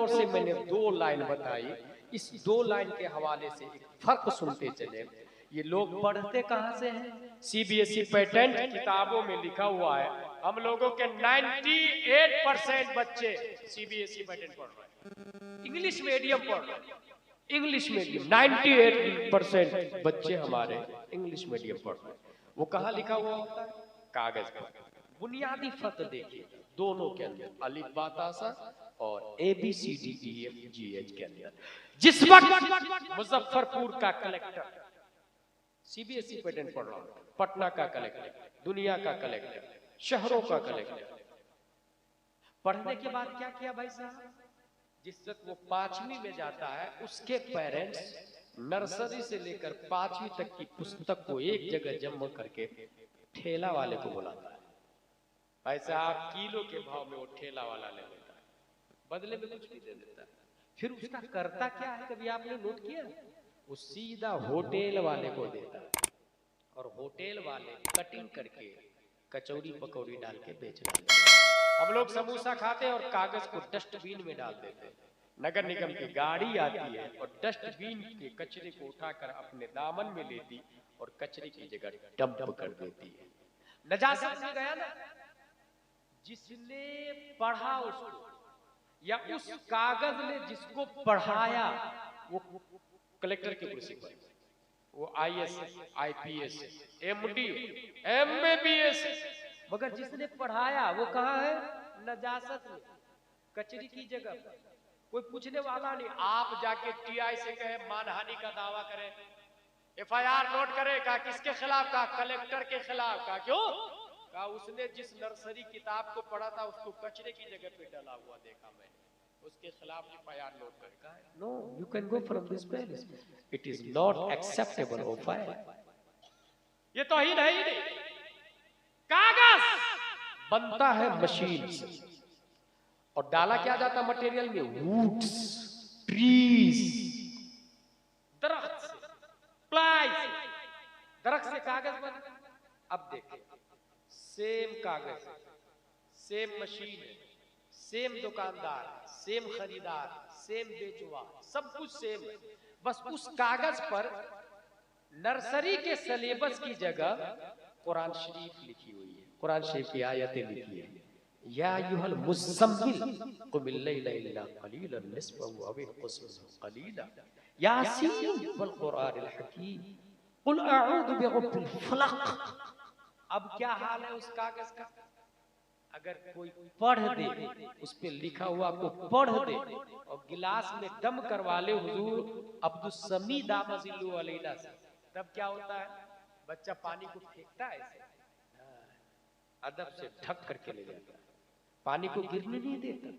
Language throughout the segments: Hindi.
से मैंने 2 लाइन बताई, इस 2 लाइन के हवाले से एक फर्क सुनते चले। ये लोग पढ़ते कहां से हैं? सीबीएसई पैटर्न किताबों में लिखा हुआ है, हम लोगों के 98% बच्चे सीबीएसई पैटर्न पढ़ रहे हैं, इंग्लिश मीडियम पढ़ रहे हैं। इंग्लिश मीडियम 98% बच्चे हमारे इंग्लिश मीडियम पढ़ रहे हैं। वो कहाँ लिखा हुआ होता है? कागज पर। बुनियादी फर्क देखिए दोनों के अंदर, अलिफ बा ता सा और ABCDEFGH के अंदर। जिस वक्त मुजफ्फरपुर का कलेक्टर सीबीएसई पैटर्न पढ़ रहा हूं, पटना का कलेक्टर, दुनिया का कलेक्टर, शहरों का कलेक्टर, पढ़ने के बाद क्या किया भाई साहब? जिस वक्त वो 5वीं में जाता है, उसके पेरेंट्स नर्सरी से लेकर 5वीं तक की पुस्तक को एक जगह जमा करके ठेला वाले को बुलाता है। भाई साहब किलो के भाव में वो ठेला वाला ले लेता है, बदले में कुछ भी दे देता है। फिर उसका करता क्या है, कभी आपने नोट किया? वो सीधा होटल वाले को देता है और होटल वाले कटिंग करके कचौड़ी पकौड़ी डाल के बेच देते हैं। हम लोग समोसा खाते हैं और कागज को डस्टबिन में डाल देते हैं। नगर निगम की गाड़ी आती है और डस्टबिन के कचरे को उठाकर अपने दामन में लेती और कचरे की जगह डंप कर देती है। नजाकत में गया ना, जिसने पढ़ा उसको या उस कागज ने जिसको पढ़ाया वो कलेक्टर की कुर्सी पर, वो IAS, IPS, MD, MBBS, मगर जिसने पढ़ाया वो कहाँ है? नजासत में, कचरी की जगह। कोई पूछने वाला नहीं। आप जाके TI से कहे मानहानि का दावा करें, FIR नोट करे, कहा किसके खिलाफ? कहा कलेक्टर के खिलाफ। कहा क्यों? कहा उसने जिस नर्सरी किताब को पढ़ा था उसको कचरे की जगह पे डाला हुआ देखा मैंने, उसके खिलाफ FIR नोट कर। कहा no, you can go from this place, it is not acceptable offer. ये तो ही नहीं, कागज बनता है मशीन से और डाला क्या जाता मटेरियल में? वुड्स, ट्रीज, दरख्त से, प्लाई से, दरख्त से कागज बना। अब देखिए सेम कागज, सेम मशीन है, सेम दुकानदार, सेम खरीदार, सेम बेचुआ, सब कुछ सेम है। बस उस कागज पर नर्सरी के सिलेबस की जगह कुरान शरीफ लिखी हुई है, कुरान शरीफ की आयतें लिखी है। या अय्युहल मुज़्ज़म्मिल क़ुमिल लैला इल्ला क़लीलन निस्फ़हु अव इंक़ुस क़लीला यासीन वल क़ुरआनिल हकीम क़ुल अऊज़ु बिरब्बिल फ़लक़। अब क्या हाल है उस कागज का? अगर कोई पढ़ दे, उस पे लिखा हुआ को पढ़ दे और गिलास में दम करवा ले हुजूर अब्दुस समी दामजिल्लु अलैना से, तब क्या होता है? बच्चा पानी को फेंकता है ऐसे, अदब से ढक करके ले जाता है, पानी को गिरने नहीं देता।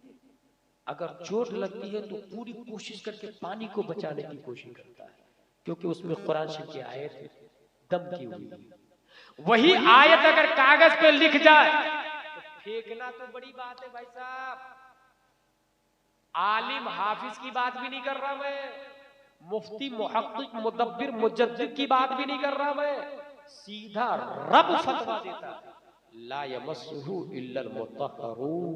अगर चोट लगती है तो पूरी कोशिश करके पानी को बचाने की कोशिश करता है, क्योंकि उसमें कुरान शरीफ की आयत दम की हुई है। वही आयत अगर कागज पे लिख जाए तो फेंकना तो बड़ी बात है भाई साहब। आलिम हाफिज की बात भी नहीं कर रहा मैं, मुफ्ती मुहक्किक मुदब्बिर मुजद्दिद की बात भी नहीं कर रहा मैं, सीधा रब फतवा देता ला यमस्सुहु इल्लल मुतहहरून,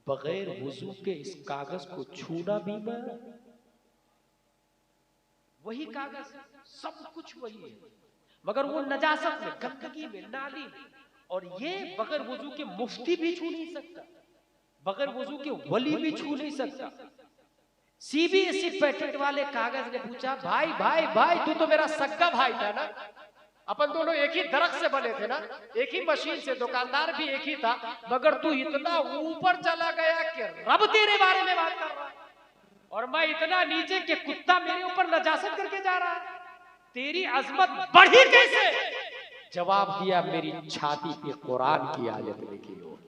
बगैर वुजू के इस कागज को छूना भी मत। वही कागज, सब कुछ वही है, मगर वो नजासत में, गंदगी में, नाली में। और ये बगैर वुजू के मुफ्ती भी छू नहीं सकता, बगैर वुजू के वली भी छू नहीं सकता। सीबीएसई पैटर्न वाले कागज ने पूछा, भाई भाई भाई तू तो मेरा सक्का भाई था ना, अपन दोनों एक ही दरख्त से बने थे ना, एक ही मशीन से, दुकानदार भी एक ही था, मगर तू इतना ऊपर चला गया कि रब तेरे बारे में बात कर रहा है और मैं इतना नीचे कि कुत्ता मेरे ऊपर नजासत करके जा रहा है। तेरी अजमत बढ़ी कैसे? जवाब दिया, मेरी छाती पे कुरान की आयत लिखी हो।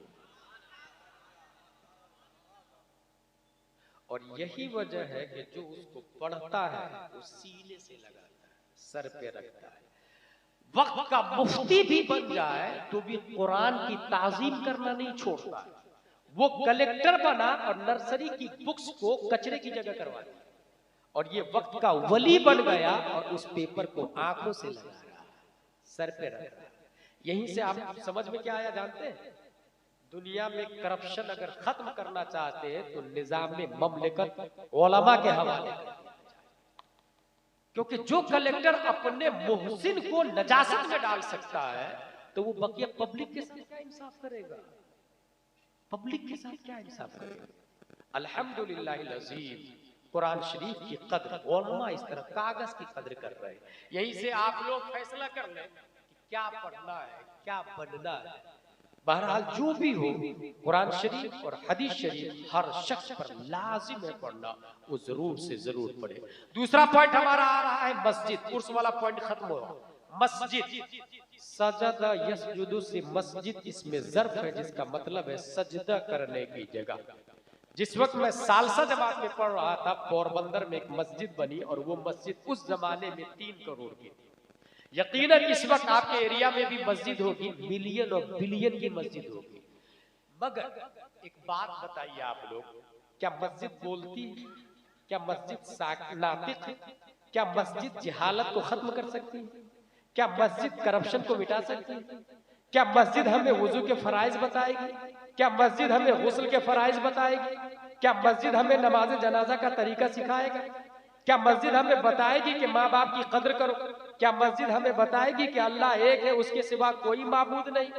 और यही वजह है कि जो उसको पढ़ता है वो सीने से लगाता है, सर पे रखता है। वक्त का मुफ्ती भी बन जाए तो भी कुरान की ताजीम करना नहीं छोड़ता है। वो कलेक्टर बना और नर्सरी की बुक्स को कचरे की जगह करवा दिया, और ये वक्त का वली बन गया और उस पेपर को आंखों से लगा रहा, सर पे रख रहा। यहीं से आप समझ में क्या आया जानते हैं? दुनिया में करप्शन अगर खत्म करना चाहते हैं तो निजाम में ममलिकत उलमा के हवाले करें। क्योंकि जो कलेक्टर अपने मुहसिन को नजासत में डाल सकता है तो वो बकिया पब्लिक के साथ क्या इंसाफ करेगा? पब्लिक के साथ क्या इंसाफ करेगा? अल्हम्दुलिल्लाहिल अज़ीम, कुरान शरीफ की कद्र उलमा इस तरह कागज की कद्र कर रहे हैं। यहीं से आप लोग फैसला कर लें कि क्या पढ़ना है, क्या बनना है। बहरहाल जो भी हो, कुरान शरीफ और हदीस शरीफ हर शख्स पर लाजिम है पढ़ना, वो जरूर से जरूर पढ़े। दूसरा पॉइंट हमारा आ रहा है मस्जिद। उर्स वाला पॉइंट खत्म हुआ। मस्जिद, सजदा यसजुदु से मस्जिद इसमें ज़र्फ है जिसका मतलब है सजदा करने की जगह। जिस वक्त मैं सालसा जमात में पढ़ रहा था, पोरबंदर में एक मस्जिद बनी और वो मस्जिद उस जमाने में 3 करोड़ की थी। यकीनन इस वक्त आपके एरिया में भी मस्जिद होगी, मिलियन और बिलियन की मस्जिद होगी। मगर एक बात बताइए आप लोग, क्या मस्जिद बोलती है? क्या मस्जिद नातिक है? क्या मस्जिद जहालत को खत्म कर सकती है? क्या मस्जिद करप्शन को मिटा सकती है? क्या मस्जिद हमें वुजू के फराइज बताएगी? क्या मस्जिद हमें गुस्ल के फराइज बताएगी? क्या मस्जिद हमें नमाज जनाजा का तरीका सिखाएगा? क्या मस्जिद हमें बताएगी कि माँ बाप की कद्र करो? क्या मस्जिद हमें बताएगी कि अल्लाह एक है, उसके सिवा कोई माबूद नहीं?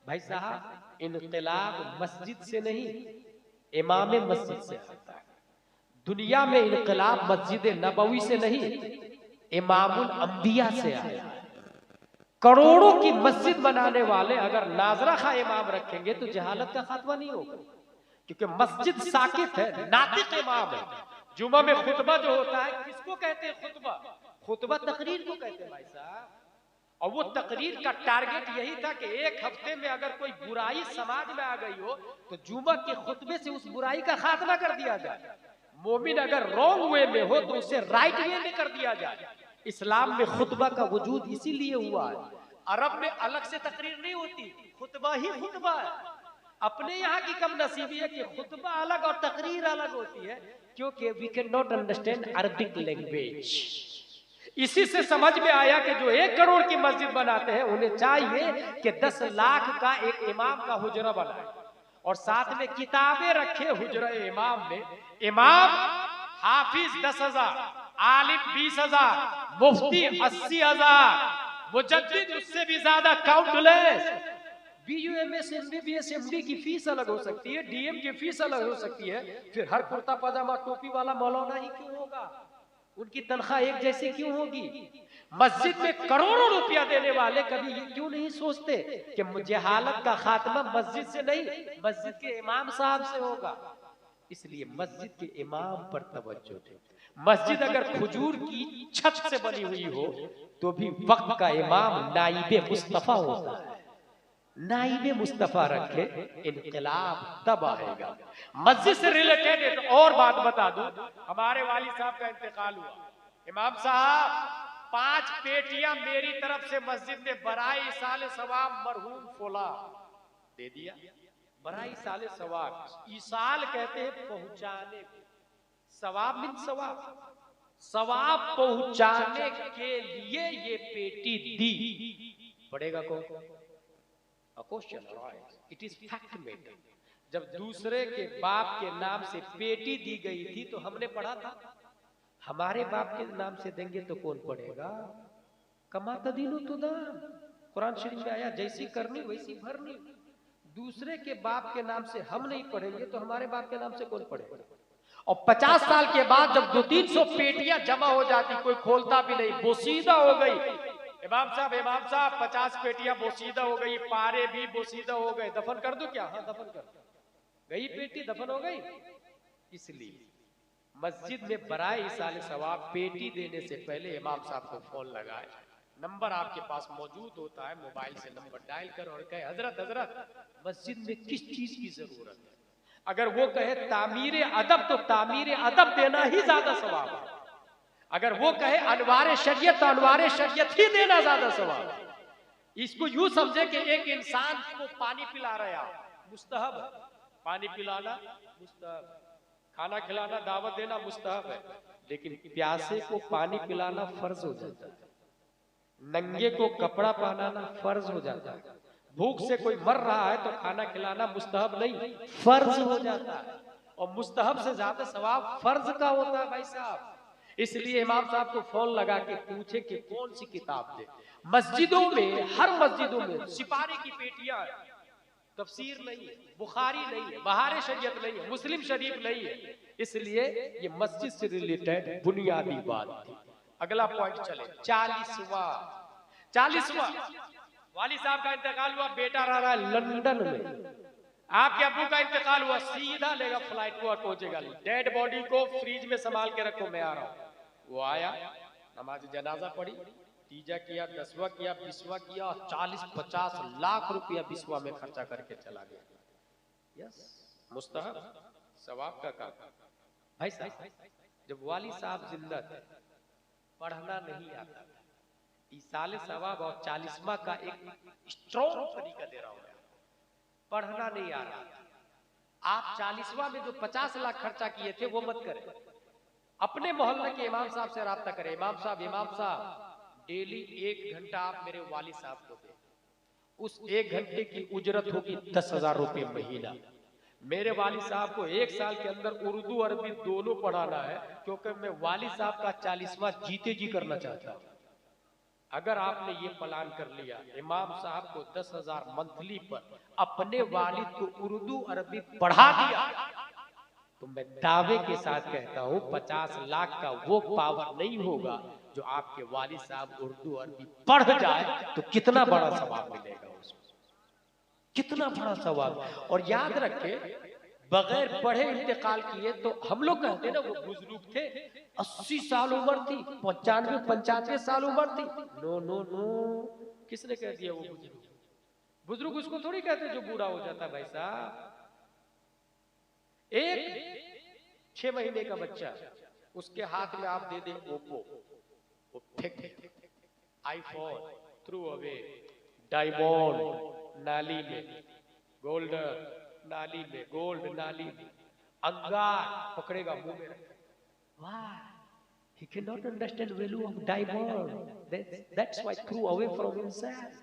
भाई साहब, इनकलाब मस्जिद से नहीं, इमाम मस्जिद से आता है। दुनिया में इनकलाब मस्जिद नबवी से नहीं, इमामुल अंबिया से आया है। करोड़ों की मस्जिद बनाने वाले अगर नाजरा खा इमाम रखेंगे तो जहालत का खात्मा नहीं होगा, क्योंकि मस्जिद साकित है, नातिक इमाम है। जुमा में खुतबा जो होता है, किसको कहते हैं खुतबा? खुतबा तकरीर को कहते हैं भाई साहब। और वो तकरीर का टारगेट यही था कि एक हफ्ते में अगर कोई बुराई समाज में आ गई हो तो जुमा के खुतबे से उस बुराई का खात्मा कर दिया जाए। मोमिन अगर रॉन्ग वे में हो तो उसे राइट वे में कर दिया जाए। इस्लाम में खुतबा का वजूद इसीलिए हुआ है। अरब में अलग से तकरीर नहीं होती, खुतबा ही खुतबा है। अपने यहाँ की कम नसीबी है कि खुतबा अलग और तकरीर अलग होती है, क्योंकि we can not understand Arabic language. इसी से समझ में आया कि जो 1 करोड़ की मस्जिद बनाते हैं उन्हें चाहिए कि 10 लाख का एक इमाम का हुजरा बनाए और साथ में किताबें रखे हुजरा इमाम में। इमाम हाफिज 10,000, आलिम 20,000, मुफ्ती 80,000, मुजद्दिद उससे भी ज्यादा, काउंटलेस। BUMS MBBS MD की फीस अलग हो सकती है, DM की फीस अलग हो सकती है। फिर हर कुर्ता पजामा टोपी वाला मौलाना ही क्यों होगा? उनकी तनख्वाह एक जैसी क्यों होगी? मस्जिद में करोड़ों रुपया देने वाले कभी ये क्यों नहीं सोचते कि जहालत का खात्मा मस्जिद से नहीं, मस्जिद के इमाम साहब से होगा? इसलिए मस्जिद के इमाम पर तवज्जो दे। मस्जिद अगर खजूर की छत से बनी हुई हो तो भी वक्त का इमाम नाइबे मुस्तफा होता है। नाइबे मुस्तफा रखे, इनकलाब तब आएगा। मस्जिद से रिलेटेड एक और बात बता दूं, हमारे वाली साहब का इंतकाल हुआ। इमाम साहब 5 पेटियां मेरी तरफ से मस्जिद में बराए इसाले सवाब मरहूम फुला दे दिया। बराए इसाले सवाब, इसाल कहते हैं पहुंचाने को, सवाब मिन सवाब, सवाब पहुंचाने के लिए ये पेटी दी। पड़ेगा कौन? Question arise, it is fact matter. जब दूसरे के बाप के नाम से पेटी दी गई थी तो हमने पढ़ा था, हमारे बाप के नाम से देंगे तो कौन पढ़ेगा? कमा तदीनो तुदान, कुरान शरीफ में आया, जैसी करनी वैसी भरनी। दूसरे के बाप के नाम से हम नहीं पढ़ेंगे तो हमारे बाप के नाम से कौन पढ़ेगा? और 50 साल के बाद जब 200-300 पेटियां जमा हो जाती, कोई खोलता भी नहीं, बोसीदा हो गई। इमाम साहब 50 पेटियां बोसीदा हो गई, पारे भी बोसीदा हो गए, दफन कर दो क्या? हाँ दफन कर दो। गई पेटी, दफन हो गई। इसलिए मस्जिद में बराए इसाले सवाब पेटी देने से पहले इमाम साहब को फोन लगाए। नंबर आपके पास मौजूद होता है, मोबाइल से नंबर डायल कर और कहे हजरत मस्जिद में किस चीज की जरूरत है। अगर वो कहे तामीर अदब तो तामीर अदब देना ही ज्यादा सवाब है। अगर वो कहे अनवारे शरीयत तो अनवारे शरीयत ही देना ज्यादा सवाब है। इसको यूं समझे कि एक इंसान को पानी पिला रहे आप, मुस्तहब है, पानी पिलाना मुस्तहब, खाना खिलाना दावत देना मुस्तहब है, लेकिन प्यासे को पानी पिलाना फर्ज हो जाता है, नंगे को कपड़ा पहनाना फर्ज हो जाता है, भूख से कोई मर रहा है तो खाना खिलाना मुस्तहब नहीं, फर्ज हो जाता है। और मुस्तहब से ज्यादा सवाब फर्ज का होता है भाई साहब। इसलिए इमाम साहब को फोन लगा के पूछे कि कौन सी किताब दे। मस्जिदों में, हर मस्जिदों में सिपारे की पेटियां है, तफसीर नहीं है, बुखारी नहीं है, बहारे शरीयत नहीं है, मुस्लिम शरीफ नहीं है। इसलिए ये मस्जिद से रिलेटेड बुनियादी बात थी। अगला पॉइंट चले, 40वां वाली साहब का इंतकाल हुआ, बेटा रह रहा है लंदन में। आपके अब्बू का इंतकाल हुआ, सीधा लेगा फ्लाइट को और पहुंचेगा। डेड बॉडी को फ्रीज में संभाल के रखो, मैं आ रहा हूं। वो आया, नमाज जनाजा पढ़ी, तीजा किया, 10वां किया, 20वां किया, 40-50 लाख रुपया 20वां में खर्चा करके चला गया। यस, मुस्तहब सवाब का काम। भाई साहब, जब वाली साहब जिंदा थे, पढ़ना नहीं आता था। इसाले सवाब और 40वां का एक स्ट्रॉन्ग तरीका दे रहा हूं, पढ़ना नहीं आ रहा था। आप 40वां में जो 50 लाख खर्चा किए थे वो मत करें। अपने मोहल्ले के इमाम साहब से राब्ता करें, इमाम साहब डेली 1 घंटा आप मेरे वाली साहब को दें। उस 1 घंटे की उजरत होगी 10,000 रुपये महीना। मेरे वाली साहब को 1 साल के अंदर उर्दू अरबी दोनों पढ़ाना है, क्योंकि मैं वाली साहब का 40वां जीते जी करना चाहता हूं। अगर आपने ये प्लान कर लिया, इमाम साहब को 10,000 मंथली पर अपने वालिद को उर्दू अरबी पढ़ा दिया, तो मैं दावे के साथ कहता हूं 50 लाख का वो पावर नहीं होगा जो आपके वालिद साहब उर्दू अरबी पढ़ जाए तो कितना बड़ा सवाब मिलेगा उसको, कितना बड़ा सवाब। और याद रखे, बगैर पढ़े इंतकाल किए तो हम लोग कहते ना वो बुजुर्ग थे, 80 साल उम्र थी, 95-95 साल उम्र थी। नो नो नो, किसने कह दिया वो बुजुर्ग? बुजुर्ग उसको थोड़ी कहते जो बूढ़ा हो जाता है भाई साहब। एक 6 महीने का बच्चा, उसके हाथ में आप दे दें ओप्पो, वो फेंक, आईफोन थ्रू अवे, डायमंड नाली में, गोल्ड नाली में, गोल्ड नाली में, अंगार पकड़ेगा मुंह में रखेगा। Why? He cannot understand value of diamond. That's why threw away from himself.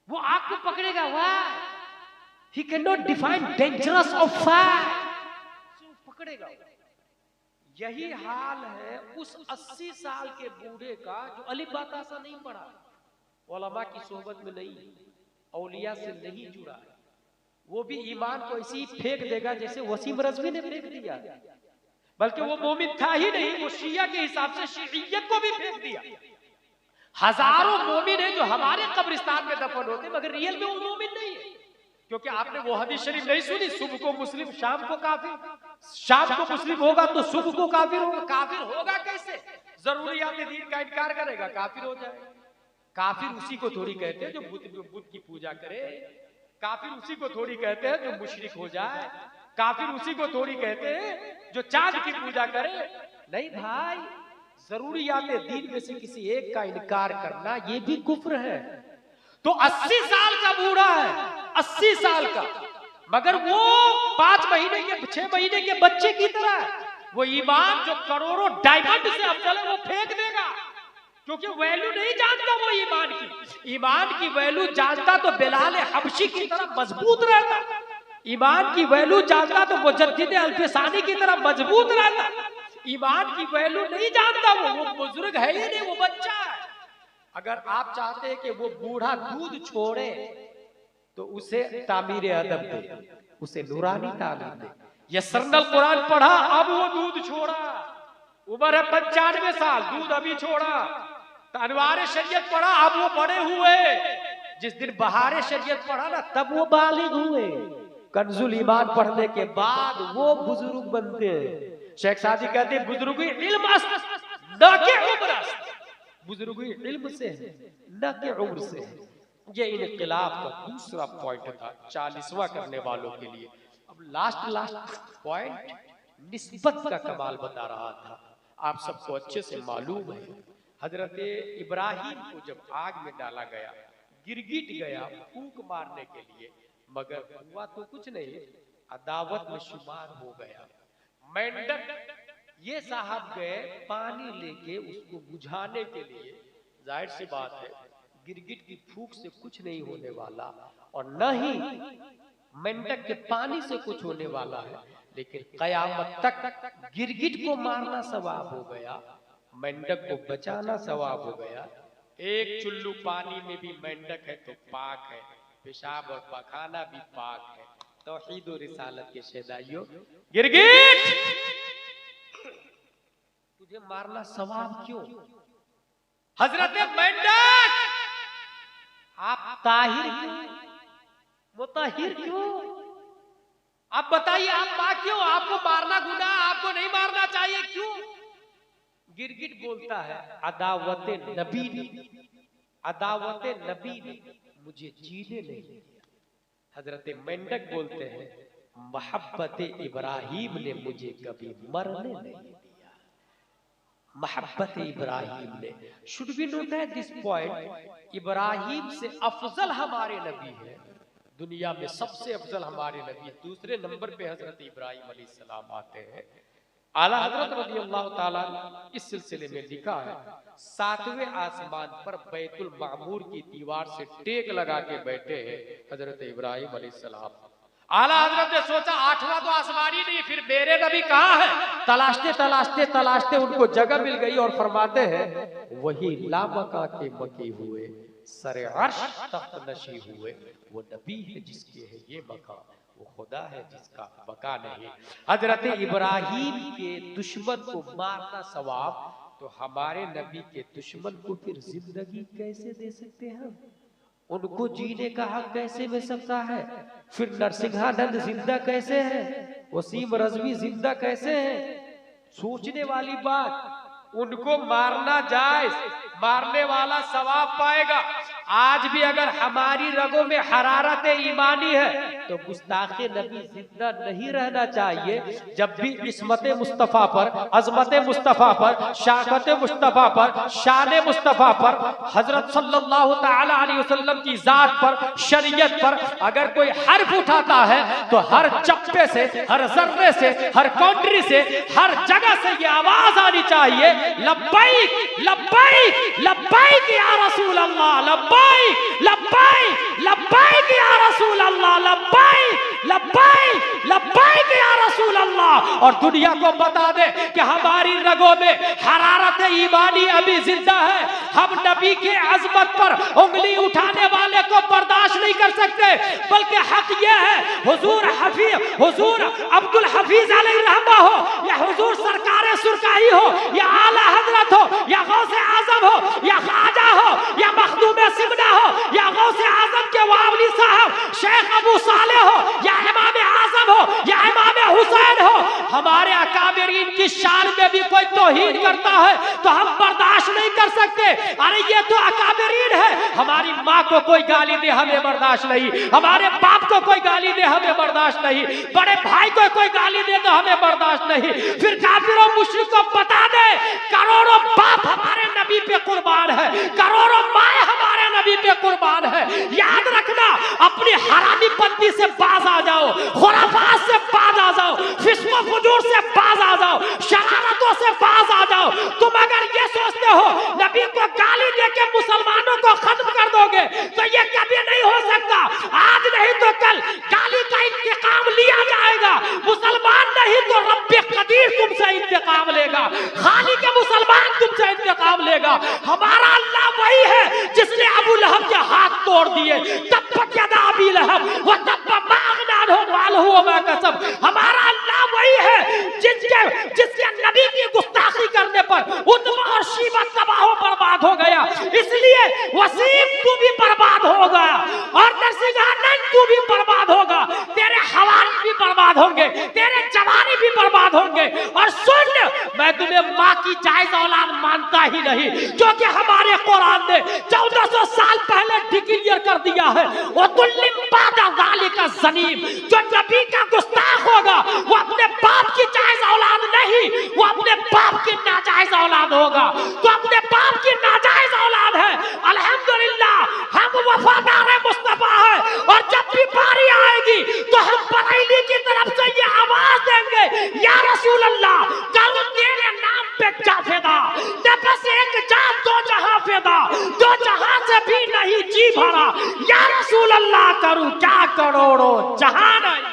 वो आग को पकड़ेगा। Why? He cannot define dangerous of fire. पकड़ेगा। यही हाल है उस 80 साल के बूढ़े का जो अली बातासा नहीं पढ़ा, उलमा की सोहबत में नहीं, औलिया से नहीं जुड़ा, वो भी ईमान को ऐसी फेंक देगा जैसे वसीम रज़वी ने फेंक दिया। बल्कि वो मोमिन था ही नहीं, वो शिया के हिसाब से शिइयत को भी फेंक दिया। हजारों मोमिन है जो हमारे कब्रिस्तान में दफन होते, मगर रियल में वो मोमिन नहीं है। क्योंकि आपने वो हदीस शरीफ नहीं सुनी, सुबह को मुस्लिम शाम को काफिर, शाम को मुस्लिम होगा तो सुबह को काफिर होगा। काफिर होगा कैसे? जरूरियात दीन का इनकार करेगा, काफिर हो जाएगा। काफिर उसी को थोड़ी कहते हैं जो बुद्ध की पूजा करे, काफिर उसी को थोड़ी कहते हैं जो मुशरिक हो जाए, काफिर उसी को थोड़ी कहते हैं जो चांद की पूजा करे। नहीं भाई, जरूरियात दीन में से किसी एक का इनकार करना ये भी कुफ्र है। तो 80 साल का बूढ़ा है, 80 साल का, मगर वो 5 महीने के 6 महीने के बच्चे की तरह है। वो ईमान जो करोड़ों डायमंड से अफजल है वो फेंक देगा, क्योंकि वैल्यू नहीं जानता वो ईमान की। ईमान की वैल्यू जानता तो बिलाल हबशी की तरह मजबूत रहता, ईमान की वैल्यू जानता तो मुजद्दिद अल्फसानी की तरह मजबूत रहता। ईमान की वैल्यू नहीं जानता वो बुजुर्ग है ही नहीं, वो बच्चा है। अगर आप चाहते हैं कि वो बूढ़ा दूध छोड़े तो उसे तामीर अदब दे, उसे नूरानी तालीम दे। यसरनल कुरान पढ़ा, अब वो दूध छोड़ा, उम्र है 95 साल, दूध अभी छोड़ा। अनवार शरीयत पढ़ा, अब वो बड़े हुए। जिस दिन बहारे शरीयत पढ़ा ना, तब वो बालिग हुए। कंजुल ईमान पढ़ने के बाद वो बुजुर्ग बनते हैं। शेख सादी कहते हैं बुजुर्गी इल्म न के उम्र, बुजुर्गी इल्म से है न के उम्र से है। ये इनकलाब का दूसरा पॉइंट था 40वां करने वालों के लिए। अब लास्ट पॉइंट निस्बत का कमाल बता रहा था। आप सबको अच्छे से मालूम है, हजरत इब्राहिम को जब आग में डाला गया, गिरगिट गया फूंक मारने के लिए, मगर हुआ तो कुछ नहीं, अदावत में शुमार हो गया। मेंढक ये साहब गए पानी लेके उसको बुझाने के लिए। जाहिर सी बात है, गिरगिट की फूंक से कुछ नहीं होने वाला और न ही मेंढक के पानी से कुछ होने वाला है, लेकिन कयामत तक गिरगिट को मारना सवाब हो गया, मेंढक को बचाना सवाब हो गया। एक चुल्लू पानी में भी मेंढक है तो पाक है, पेशाब और पखाना भी पाक है। तौहीद और रिसालत के शहदाइयों, गिरगिट तुझे मारना सवाब क्यों? हजरत मेंढक आप ताहिर क्यों, मुताहिर क्यों? आप बताइए, आप पाक क्यों? आपको मारना गुनाह, आपको नहीं मारना चाहिए, क्यों? गिरगिट बोलता है अदावते नबी ने, अदावते नबी ने मुझे जीने नहीं दिया। हजरत मेंढक बोलते हैं मोहब्बत इब्राहिम ने मुझे कभी मरने नहीं दिया। मोहब्बत इब्राहिम ने, should be note at this point, Ibrahim से अफजल हमारे नबी है, दुनिया में सबसे अफजल हमारे नबी, दूसरे नंबर पे हजरत इब्राहिम अलैहिस्सलाम आते हैं। आला हजरत रज़ियल्लाहु ताला इस सिलसिले में लिखा है, 7वें आसमान पर बैतुल मामूर की दीवार से टेक लगा के बैठे हैं हजरत इब्राहिम अलैहिस्सलाम। आला हजरत ने सोचा 8वां तो आसमान ही नहीं, फिर मेरे नबी कहाँ है? तलाशते तलाशते तलाशते उनको जगह मिल गई और फरमाते हैं वही लामका के मकी हुए, सरे अर्श तख्त नशी हुए, वो नबी है जिसके है ये मकान, वो खुदा है जिसका बका नहीं। हजरत इब्राहिम के दुश्मन को मारना सवाब, तो हमारे नबी के दुश्मन को फिर जिंदगी कैसे दे सकते हैं? उनको जीने का हक कैसे मिल सकता है? फिर नरसिंहानंद जिंदा कैसे है? वसीम रजवी जिंदा कैसे है? सोचने वाली बात। उनको मारना जायज, मारने वाला सवाब पाएगा। आज भी अगर हमारी रगों में हरारत ईमानी है तो गुस्ताखे नबी जिंदा नहीं रहना चाहिए। जब भी इस्मत मुस्तफा पर, अजमत मुस्तफा पर, शाकत मुस्तफा पर, शान मुस्तफा पर, हजरत सल्लल्लाहु ताला अलैहि वसल्लम की जात पर, शरीयत पर अगर कोई हर्फ उठाता है तो हर चप्पे से, हर जर्रे से, हर काउंट्री से, हर जगह से ये आवाज आनी चाहिए, लब्बैक लब्बैक लब्बैक या रसूल अल्लाह, लब्बैक लब्बैक लब्बैक या रसूल अल्लाह, लब्बैक लब्बैक लब्बैक या रसूल अल्लाह। और दुनिया को बता दे कि हमारी रगों में हरारत ईमानी अभी जिंदा है। हम नबी के अजमत पर उंगली उठाने वाले को बर्दाश्त नहीं कर सकते, बल्कि हक यह है हुजूर हफीज, हुजूर अब्दुल हफीज अलैहि रहमा हो, या हुजूर सरकारे सुरकाही हो, या आला हजरत हो, या गौसे आजम हो, या ख्वाजा हो, या मखदूम सिमना हो, या गौसे आजम के वावली साहब शेख अबू साले हो, या इमाम आजम हो, या इमाम हुसैन हो, हमारे अकाबिरीन की शान में भी कोई तौहीन करता है तो हम बर्दाश्त नहीं कर सकते। अरे ये तो अकाबिरीन है, हमारी माँ को कोई गाली दे हमें बर्दाश्त नहीं, हमारे बाप को कोई गाली दे हमें बर्दाश्त नहीं, बड़े भाई को कोई गाली दे तो हमें बर्दाश्त नहीं। फिर काफिरों मुश्रिकों को बता दे करोड़ों बाप हमारे नबी पे कुर्बान है, करोड़ों माए हमारे नबी पे कुर्बान है। याद रखना, अपनी हरामी पंथी से बाज आ जाओ, खुराफात से बाज आ जाओ, फिस्को फुजूर से बाज आ जाओ, शरारतों से बाज आ जाओ। तुम अगर ये सोचते हो नबी को गाली देके मुसलमानों को खत्म कर दोगे तो ये कभी नहीं हो सकता। आज नहीं तो कल गाली का इंतकाम लिया जाएगा। मुसलमान नहीं तो रब्बे कदीर तुमसे इंतकाम लेगा, खाली के मुसलमान तुमसे इंतकाम लेगा। हमारा अल्लाह वही है जिसने अबू लहब के हाथ तोड़ दिए, तब्बत यदा अबी लहब व तब्बा मा अगना अन्हु मालहु व मा कसब। हमारा अल्लाह वही है जिसके नबी की गुस्ताखी करने पर उतबा और शीबा तबाह बर्बाद हो गया। इसलिए वसीम तू भी बर्बाद हो गया और नरसिंहानंद तू भी बर्बाद होगा, तेरे हवारी भी बर्बाद होंगे, तेरे जवानी भी बर्बाद होंगे। और सुन, मैं तुम्हें माँ की जायज औलाद मानता ही नहीं, क्योंकि हमारे कुरान ने 1400 साल पहले डिक्लेयर कर दिया है वो तुल्लिम बादा ज़ालिका ज़नीम, जो नबी का गुस्ताख होगा वो अपने बाप की जायज औलाद नहीं, वो अपने बाप की नाजायज औलाद होगा। तो अपने बाप की नाजायज औलाद है। अल्हम्दुलिल्लाह हम वफादार मुस्तफा है, और जब भी बारी आएगी तो हम बरेली की तरफ से ये आवाज देंगे, या रसूल अल्लाह करूं तेरे नाम पे जा फिदा, न बस एक जान दो जहां फिदा, दो जहां से भी नहीं जी भरा, या रसूल अल्लाह करूं क्या करोड़ों जहान आई।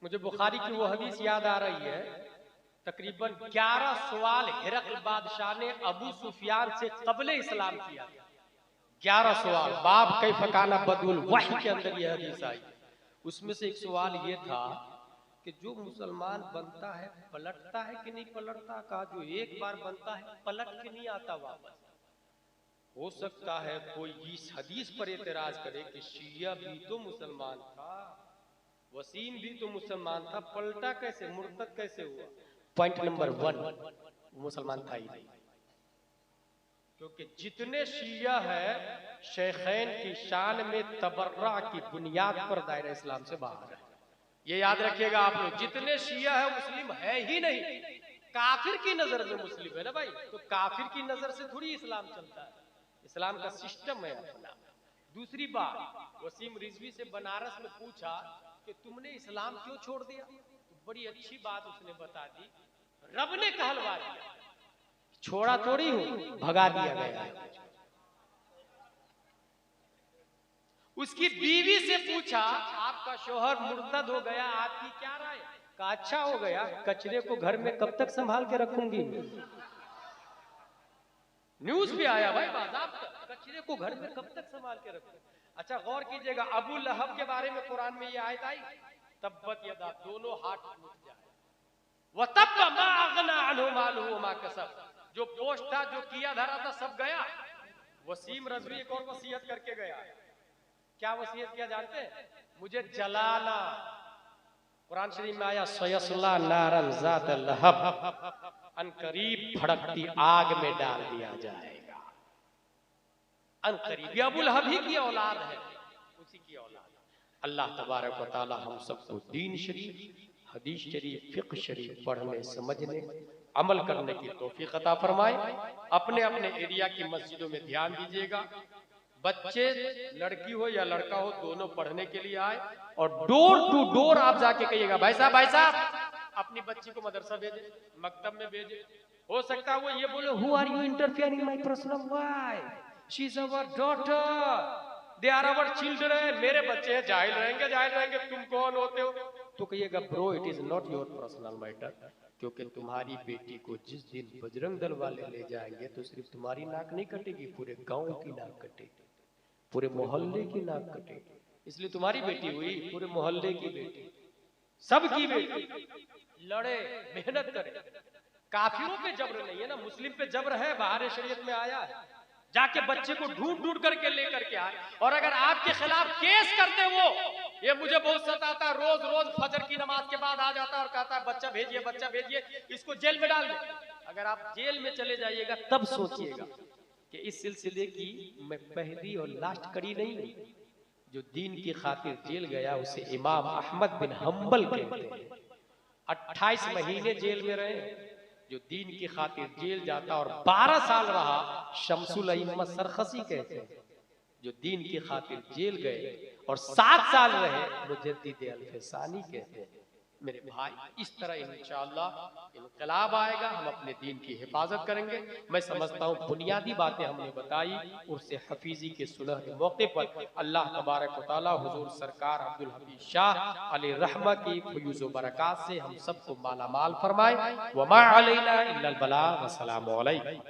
मुझे बुखारी की वो हदीस याद आ रही है, तकरीबन 11 सवाल हिरकल बादशाह ने अबू सुफियान से कबले इस्लाम किया। 11 सवाल, बाब कैफ काना बदुल वही के अंदर यह हदीस आई। उसमें से एक सवाल ये था कि जो मुसलमान बनता है पलटता है कि नहीं पलटता, कहा जो एक बार बनता है पलट के नहीं आता वापस। हो सकता है कोई इस हदीस पर एतराज करे कि शिया भी तो मुसलमान था, वसीम भी तो मुसलमान था, पलटा कैसे, मुर्तद कैसे हुआ। पॉइंट नंबर 1, मुसलमान था ही नहीं, क्योंकि जितने शिया है शेखैन की शान में तबर्रा की बुनियाद पर दायरा इस्लाम से बाहर है। ये याद रखिएगा आप लोग, जितने शिया है मुस्लिम है ही नहीं। काफिर की नजर में मुस्लिम है ना भाई, तो काफिर की नजर से थोड़ी इस्लाम चलता है, इस्लाम का सिस्टम है अपना। दूसरी बात, वसीम रिजवी से बनारस में पूछा कि तुमने इस्लाम क्यों छोड़ दिया, तो बड़ी अच्छी बात उसने बता दी, रब ने कहलवा दिया, छोड़ा थोड़ी हूं, भगा दिया गया। उसकी बीवी से पूछा आपका शोहर मुर्तद हो गया, आपकी क्या राय, कहा अच्छा हो गया, कचरे को घर में कब तक संभाल के रखूंगी। न्यूज भी आया भाई, कचरे को घर में कब तक संभाल के रखूं। अच्छा गौर कीजिएगा, अबू लहब के बारे में कुरान में ये आयत आई, तब्बत यदा, दोनों हाथ टूट जाए, व तब मा अगना अन्हु मालुहु मा कसब, जो पोस्ट था जो किया धरा था सब गया। वसीम रजवी एक और वसीयत करके गया, क्या वसीयत किया जानते हैं, मुझे जलाना, कुरान शरीफ में आया सयस्ला नारन ज़ात लहब, अनकरीब भड़कती आग में डाल दिया जाएगा। अनकरीब अबू लहब ही की औलाद है, उसी की औलाद। अल्लाह तबारक व तआला हम सबको दीन शरीफ, हदीस शरीफ, फिक्र शरीफ पढ़ने समझने अमल करने की तौफीक अता फरमाए। अपने अपने एरिया की मस्जिदों में ध्यान दीजिएगा, बच्चे लड़की हो या लड़का हो दोनों पढ़ने के लिए आए, और डोर टू डोर आप जाके कहिएगा भाई साहब अपनी बच्ची को मदरसा भेजे, मकतब में भेजे। हो सकता है वो ये बोले who are you interfering my personal life, she is our daughter, they are our children, मेरे बच्चे हैं, जाहिल रहेंगे, तुम कौन होते हो। तो कहिएगा bro it is not your personal matter, क्योंकि तुम्हारी बेटी को जिस दिन बजरंग दल वाले ले जाएंगे तो सिर्फ तुम्हारी नाक नहीं कटेगी, पूरे गांव की नाक कटेगी, पूरे मोहल्ले की नाक कटेगी। इसलिए तुम्हारी बेटी हुई, पूरे मोहल्ले की बेटी, सबकी बेटी, लड़े मेहनत करे। काफिरों पे जबर नहीं है ना, मुस्लिम पे जबर है, बाहर शरीयत में आया है, जाके बच्चे को ढूंढ ढूंढ करके लेकर के आए। और अगर आपके खिलाफ केस करते वो, ये मुझे बहुत सताता, रोज रोज फजर की नमाज के बाद आ जाता और कहता है बच्चा भेजिए, इसको जेल में डाल दे। अगर आप जेल में चले जाइएगा तब सोचिएगा कि इस सिलसिले की मैं पहली और लास्ट कड़ी नहीं हूं। जो दीन की खातिर जेल गया उसे इमाम अहमद बिन हम्बल कहते हैं, 28 महीने जेल में रहे। जो दीन की खातिर जेल जाता और 12 साल रहा शमसुल अइम्मा सरखसी कहते हैं। जो दीन की खातिर जेल गए और 7 साल रहे मुजद्दिद अल-फसानी कहते हैं। मेरे भाई, इस तरह इंशाअल्लाह इनकलाब आएगा, हम अपने दीन की हिफाजत करेंगे। मैं समझता हूँ बुनियादी बातें हमने बताई, उससे हफीजी के सुनहरे मौके पर अल्लाह तबारक व तआला हुजूर सरकार अब्दुल हमीद शाह अलैहि रहमा की फयूज़ व बरकात से हम सबको माला माल फरमाए। व मा अलैना इल्लल बलाग। अस्सलामु अलैकुम।